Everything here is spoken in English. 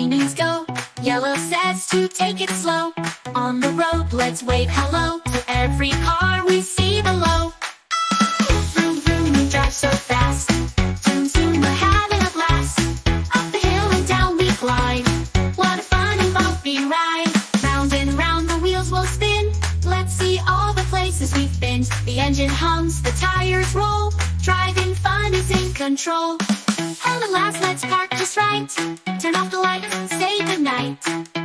green means go. Yellow says to take it slow. On the road, let's wave hello to every car we see below. Vroom vroom, we drive so fast. Zoom zoom, we're having a blast. Up the hill and down we glide. What a fun and bumpy ride. Round and round the wheels will spin. Let's see all the places we've been. The engine hums, the tires roll. Driving fun is in control. And at last, let's park just right. Turn off the lights and say goodnight.